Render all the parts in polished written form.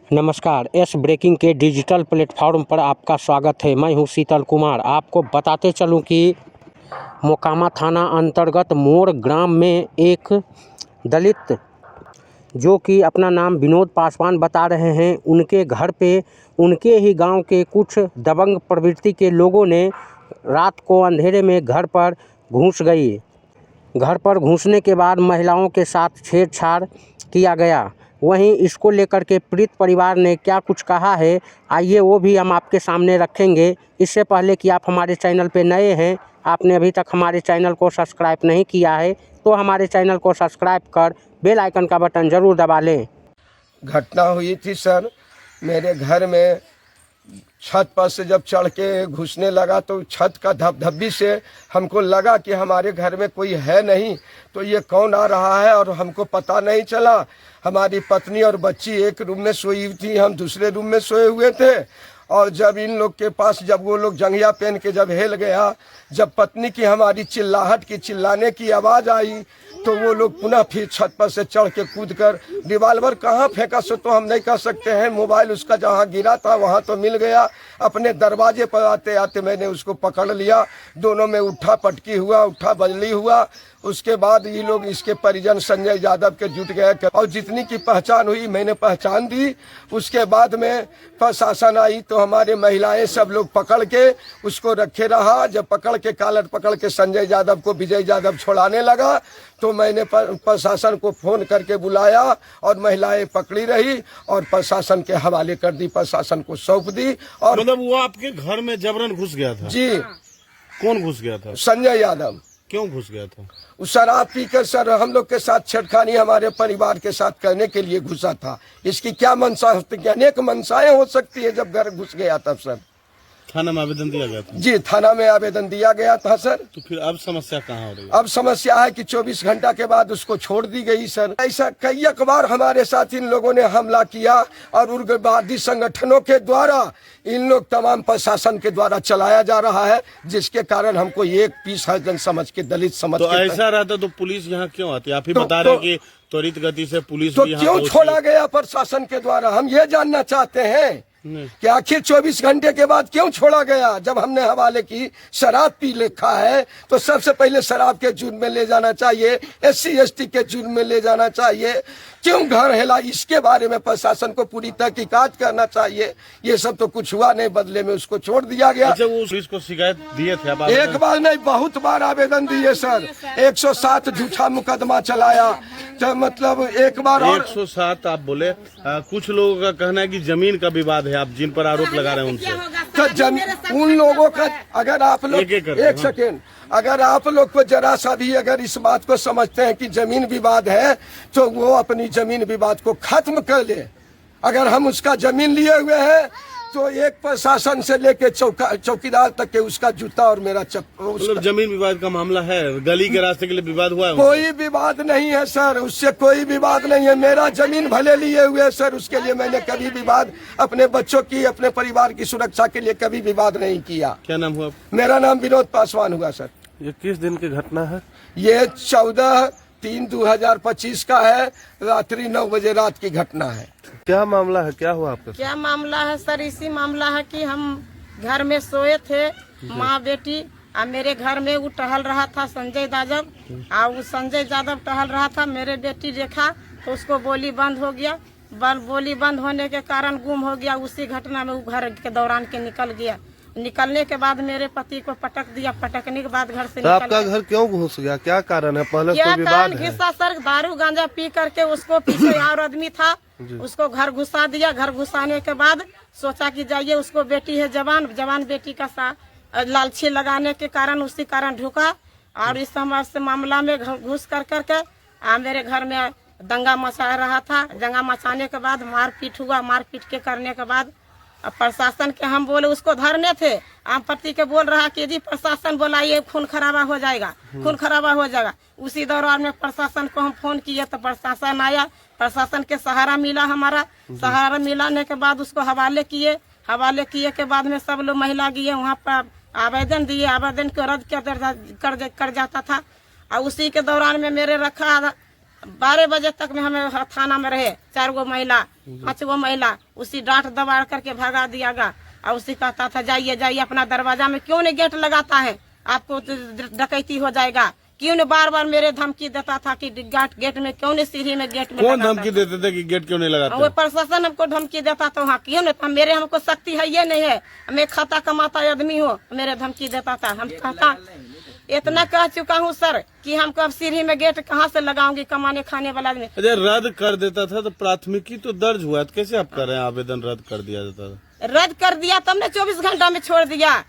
नमस्कार, S breaking के digital platform पर आपका स्वागत है। मैं हूं शीतल कुमार। आपको बताते चलूं कि मोकामा थाना अंतर्गत मोर ग्राम में एक दलित जो कि अपना नाम विनोद पासवान बता रहे हैं, उनके घर पे उनके ही गांव के कुछ दबंग प्रवृत्ति के लोगों ने रात को अंधेरे में घर पर घुस गई। घर पर घुसने के बाद महिलाओं के साथ छेड़छाड़ किया गया। वहीं इसको लेकर के पीड़ित परिवार ने क्या कुछ कहा है, आइए वो भी हम आपके सामने रखेंगे। इससे पहले कि आप हमारे चैनल पे नए हैं, आपने अभी तक हमारे चैनल को सब्सक्राइब नहीं किया है तो हमारे चैनल को सब्सक्राइब कर बेल आइकन का बटन ज़रूर दबा लें। घटना हुई थी सर, मेरे घर में छत पर से जब चढ़ के घुसने लगा तो छत का धबधबी से हमको लगा कि हमारे घर में कोई है नहीं, तो ये कौन आ रहा है और हमको पता नहीं चला। हमारी पत्नी और बच्ची एक रूम में सोई हुई थी, हम दूसरे रूम में सोए हुए थे। और जब इन लोग के पास जब वो लोग जंघिया पहन के जब हिल गया, जब पत्नी की हमारी चिल्लाहट की चिल्लाने की आवाज़ आई तो वो लोग पुनः फिर छत पर से चढ़ के कूद कर रिवाल्वर कहाँ फेंका सो तो हम नहीं कह सकते हैं, मोबाइल उसका जहाँ गिरा था वहाँ तो मिल गया। अपने दरवाजे पर आते आते मैंने उसको पकड़ लिया, दोनों में उठा पटकी हुआ, उठा बजली हुआ। उसके बाद ये लोग इसके परिजन संजय यादव के जुट गए और जितनी की पहचान हुई मैंने पहचान दी। उसके बाद में प्रशासन आई तो हमारे महिलाएं सब लोग पकड़ के उसको रखे रहा। जब पकड़ के कॉलर पकड़ के संजय यादव को विजय यादव छोड़ाने लगा तो मैंने प्रशासन को फोन करके बुलाया और महिलाएं पकड़ी रही और प्रशासन के हवाले कर दी, प्रशासन को सौंप दी। और मतलब वो आपके घर में जबरन घुस गया था? जी। कौन घुस गया था? संजय यादव। क्यों घुस गया था? शराब पीकर सर हम लोग के साथ छेड़खानी हमारे परिवार के साथ करने के लिए घुसा था। इसकी क्या मंशा हो सकती है, अनेक मंशाएं हो सकती है। जब घर घुस गया तब सर थाना में आवेदन दिया गया था? जी, थाना में आवेदन दिया गया था सर। तो फिर अब समस्या कहाँ हो रही है? अब समस्या है कि 24 घंटा के बाद उसको छोड़ दी गई सर। ऐसा कई बार हमारे साथ इन लोगों ने हमला किया और उग्रवादी संगठनों के द्वारा इन लोग तमाम प्रशासन के द्वारा चलाया जा रहा है, जिसके कारण हमको एक पीस है जन समझ के दलित समझ तो के। ऐसा रहता तो पुलिस यहाँ क्यों आती? आप ही बता रहे हैं कि त्वरित गति से पुलिस तो भी यहाँ क्यों छोड़ा गया प्रशासन के द्वारा, हम ये जानना चाहते हैं कि आखिर 24 घंटे के बाद क्यों छोड़ा गया। जब हमने हवाले की शराब पी लिखा है तो सबसे पहले शराब के जुर्म में ले जाना चाहिए, SC ST के जुर्म में ले जाना चाहिए। क्यों घर हिला, इसके बारे में प्रशासन को पूरी तहकीकात करना चाहिए। ये सब तो कुछ हुआ नहीं, बदले में उसको छोड़ दिया गया। अच्छा, वो पुलिस को शिकायत दिए थे आप? एक बार नहीं, बहुत बार आवेदन दिए सर। 107 झूठा मुकदमा चलाया, तो मतलब एक बार और 107 आप बोले। कुछ लोगों का कहना है कि जमीन का विवाद है, आप जिन पर आरोप लगा रहे हैं उनसे। तो उन लोगों का अगर आप लोग एक सेकेंड, अगर आप लोग को जरा सा भी अगर इस बात को समझते हैं कि जमीन विवाद है तो वो अपनी जमीन विवाद को खत्म कर ले। अगर हम उसका जमीन लिए हुए हैं तो एक प्रशासन से लेके चौकीदार तक के उसका जूता और मेरा मतलब जमीन विवाद का मामला है, गली के रास्ते के लिए विवाद हुआ है? कोई विवाद नहीं है सर, उससे कोई विवाद नहीं है। मेरा जमीन भले लिए हुए सर, उसके लिए मैंने कभी विवाद अपने बच्चों की, अपने परिवार की सुरक्षा के लिए कभी विवाद नहीं किया। क्या नाम हुआ? मेरा नाम विनोद पासवान हुआ सर। ये किस दिन की घटना है? ये 14/3/2025 का है, रात्रि 9 बजे रात की घटना है। क्या मामला है, क्या हुआ आपका? क्या मामला है सर? इसी मामला है कि हम घर में सोए थे, माँ बेटी, और मेरे घर में वो टहल रहा था संजय यादव, और वो संजय यादव टहल रहा था। मेरे बेटी देखा तो उसको बोली बंद हो गया, बोली बंद होने के कारण गुम हो गया। उसी घटना में वो घर के दौरान के निकल गया। निकलने के बाद मेरे पति को पटक दिया, पटकने के बाद घर से तो आपका घर क्यों घुस गया, क्या कारण है? पहले क्या तो कारण घिसा सर? दारू गांजा पी करके उसको पीछे और आदमी था, उसको घर घुसा दिया। घर घुसाने के बाद सोचा कि जाइए, उसको बेटी है जवान बेटी का लालची लगाने के कारण उसी कारण ढुका और इस समस्या मामला में घुस कर करके मेरे घर में दंगा मचा रहा था। दंगा मचाने के बाद मारपीट हुआ। मारपीट के करने के बाद प्रशासन के हम बोले, उसको धरने थे, आम पति के बोल रहा कि जी प्रशासन बुलाइए, खून खराबा हो जाएगा, खून खराबा हो जाएगा। उसी दौरान में प्रशासन को हम फोन किए तो प्रशासन आया। प्रशासन के सहारा मिला, हमारा सहारा मिलाने के बाद उसको हवाले किए के बाद में सब लोग महिला गए वहाँ पर आवेदन दिए। आवेदन को रद्द कर जाता था और उसी के दौरान में मेरे 12 बजे तक में हमें थाना में रहे, 4 गो महिला 5 गो महिला, उसी डांट दबाड़ करके भगा दिया गया। और उसी कहता था जाइए जाइए अपना दरवाजा में क्यों नहीं गेट लगाता है, आपको डकैती हो जाएगा। क्यों ने बार बार मेरे धमकी देता था कि गेट में क्यों नहीं, सीढ़ी में गेट में कौन धमकी देते थे कि गेट क्यों नहीं लगाते? वो प्रशासन हमको धमकी देता था। हाँ क्यों नहीं, मेरे हमको शक्ति है ये नहीं है, मैं खाता कमाता आदमी हूँ, मेरे धमकी देता था। हम कहता इतना कह चुका हूँ सर कि हमको अब सीढ़ी में गेट कहाँ से लगाऊंगी, कमाने खाने वाला आदमी। अरे रद्द कर देता था तो प्राथमिकी तो दर्ज हुआ, तो कैसे आप कर रहे हैं आवेदन रद्द कर दिया जाता था? रद्द कर दिया तब ने 24 घंटा में छोड़ दिया,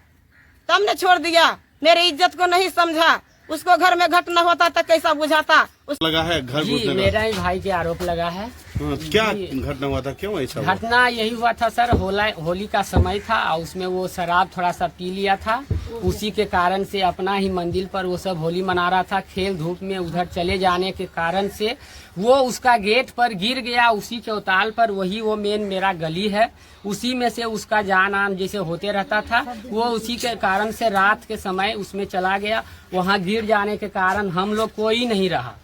तब ने छोड़ दिया, मेरे इज्जत को नहीं समझा। उसको घर में घटना होता तो कैसा बुझाता। लगा है घर घुसने का? मेरा ही भाई के आरोप लगा है। क्या घटना हुआ था, क्यों ऐसा हुआ? घटना यही हुआ था सर, होली का समय था और उसमें वो शराब थोड़ा सा पी लिया था, उसी के कारण से अपना ही मंदिर पर वो सब होली मना रहा था। खेल धूप में उधर चले जाने के कारण से वो उसका गेट पर गिर गया, उसी चौताल पर। वही वो मेन मेरा गली है, उसी में से उसका जान आन जैसे होते रहता था। वो उसी के कारण से रात के समय उसमें चला गया, वहाँ गिर जाने के कारण हम लोग कोई नहीं रहा।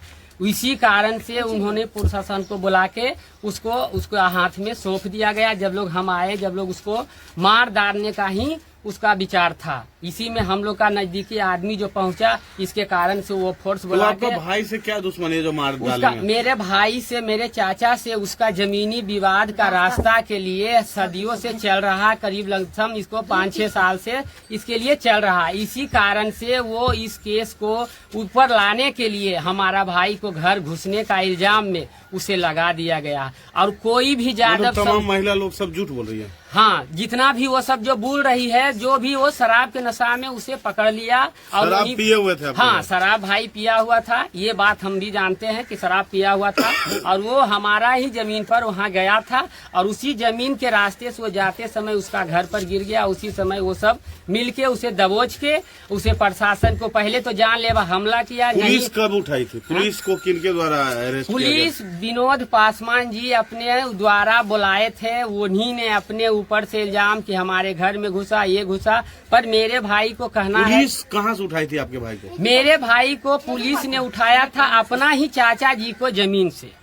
इसी कारण से उन्होंने प्रशासन को बुला के उसको हाथ में सौंप दिया गया। जब लोग हम आए, जब लोग उसको मार डालने का ही उसका विचार था। इसी में हम लोग का नजदीकी आदमी जो पहुंचा, इसके कारण से वो फोर्स बुला आपका भाई से क्या दुश्मनी है जो मार डालेंगे? मेरे भाई से, मेरे चाचा से उसका जमीनी विवाद का रास्ता के लिए सदियों से चल रहा, करीब लगभग इसको 5-6 साल से इसके लिए चल रहा। इसी कारण से वो इस केस को ऊपर लाने के लिए हमारा भाई को घर घुसने का इल्जाम में उसे लगा दिया गया। और कोई भी ज्यादा तमाम महिला लोग सब झूठ बोल रही है। हाँ, जितना भी वो सब जो बोल रही है, जो भी वो शराब के नशा में उसे पकड़ लिया। और शराब पिए हुए थे? हाँ, शराब भाई पिया हुआ था, ये बात हम भी जानते हैं कि शराब पिया हुआ था। और वो हमारा ही जमीन पर वहाँ गया था और उसी जमीन के रास्ते से वो जाते समय उसका घर पर गिर गया। उसी समय वो सब मिलके उसे दबोच के उसे प्रशासन को पहले तो जानलेवा हमला किया। पुलिस कब उठाई थी? पुलिस को किनके द्वारा अरेस्ट किया गया? पुलिस विनोद पासवान जी अपने द्वारा बुलाए थे, उन्हीं ने अपने ऊपर से इल्जाम कि हमारे घर में घुसा, ये घुसा। पर मेरे भाई को कहना है, पुलिस कहाँ से उठाई थी आपके भाई को? मेरे भाई को पुलिस ने उठाया था अपना ही चाचा जी को जमीन से।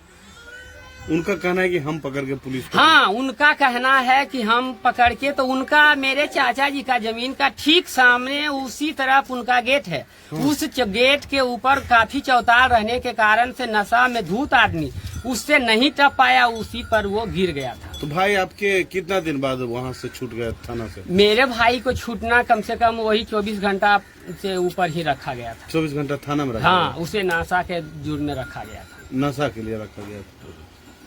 उनका कहना है कि हम पकड़ के पुलिस को। हाँ, उनका कहना है कि हम पकड़ के, तो उनका मेरे चाचा जी का जमीन का ठीक सामने उसी तरफ उनका गेट है। उस गेट के ऊपर काफी चौताल रहने के कारण से नशा में धूत आदमी उससे नहीं टप पाया, उसी पर वो गिर गया था। तो भाई आपके कितना दिन बाद वहाँ से छूट गया थाना से? मेरे भाई को छूटना कम से कम वही 24 घंटा से ऊपर ही रखा गया था। 24 घंटा थाना में रखा? हाँ, उसे नशा के जुर्म में रखा गया था। नशा के लिए रखा गया था।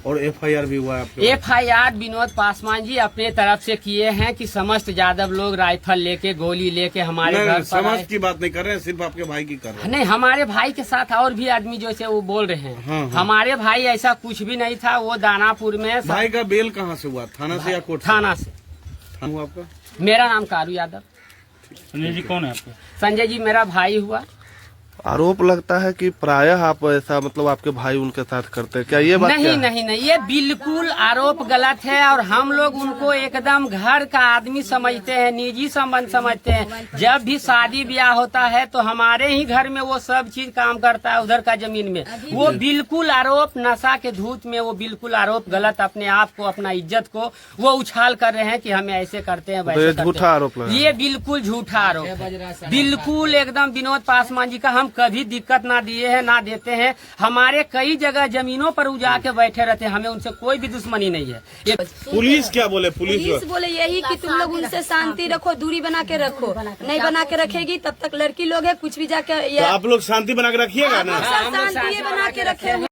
और FIR भी हुआ है आपके? FIR विनोद पासवान जी अपने तरफ से किए हैं कि समस्त यादव लोग राइफल लेके, गोली लेके हमारे घर पर समाज की बात नहीं कर रहे हैं, सिर्फ आपके भाई की कर रहे हैं। नहीं, हमारे भाई के साथ और भी आदमी जो से वो बोल रहे हैं। हाँ। हमारे भाई ऐसा कुछ भी नहीं था। वो दानापुर में भाई का बेल कहाँ से हुआ, थाना से या कोर्ट? थाना से। थाना हुआ आपका? मेरा नाम कारू यादव। संजय जी कौन है आपका? संजय जी मेरा भाई हुआ। आरोप लगता है कि प्रायः आप ऐसा मतलब आपके भाई उनके साथ करते हैं, क्या ये बात? नहीं नहीं नहीं, ये बिल्कुल आरोप गलत है। और हम लोग उनको एकदम घर का आदमी समझते हैं, निजी संबंध समझते हैं। जब भी शादी ब्याह होता है तो हमारे ही घर में वो सब चीज काम करता है, उधर का जमीन में। वो बिल्कुल आरोप नशा के धूत में, वो बिल्कुल आरोप गलत, अपने आप को, अपना इज्जत को वो उछाल कर रहे हैं कि हमें ऐसे करते हैं, वैसे करते हैं। झूठा आरोप लगा। ये बिल्कुल झूठा आरोप है, बिल्कुल एकदम। विनोद पासवान जी का हम कभी दिक्कत ना दिए हैं, ना देते हैं। हमारे कई जगह जमीनों पर उजा के बैठे रहते हैं, हमें उनसे कोई भी दुश्मनी नहीं है। पुलिस क्या बोले? पुलिस बोले यही कि तुम लोग उनसे शांति रखो, दूरी बना के रखो। नहीं बना के रखेगी तब तक लड़की लोग है, कुछ भी जाके तो आप लोग शांति बना के रखिएगा ना? शांति बना के रखे।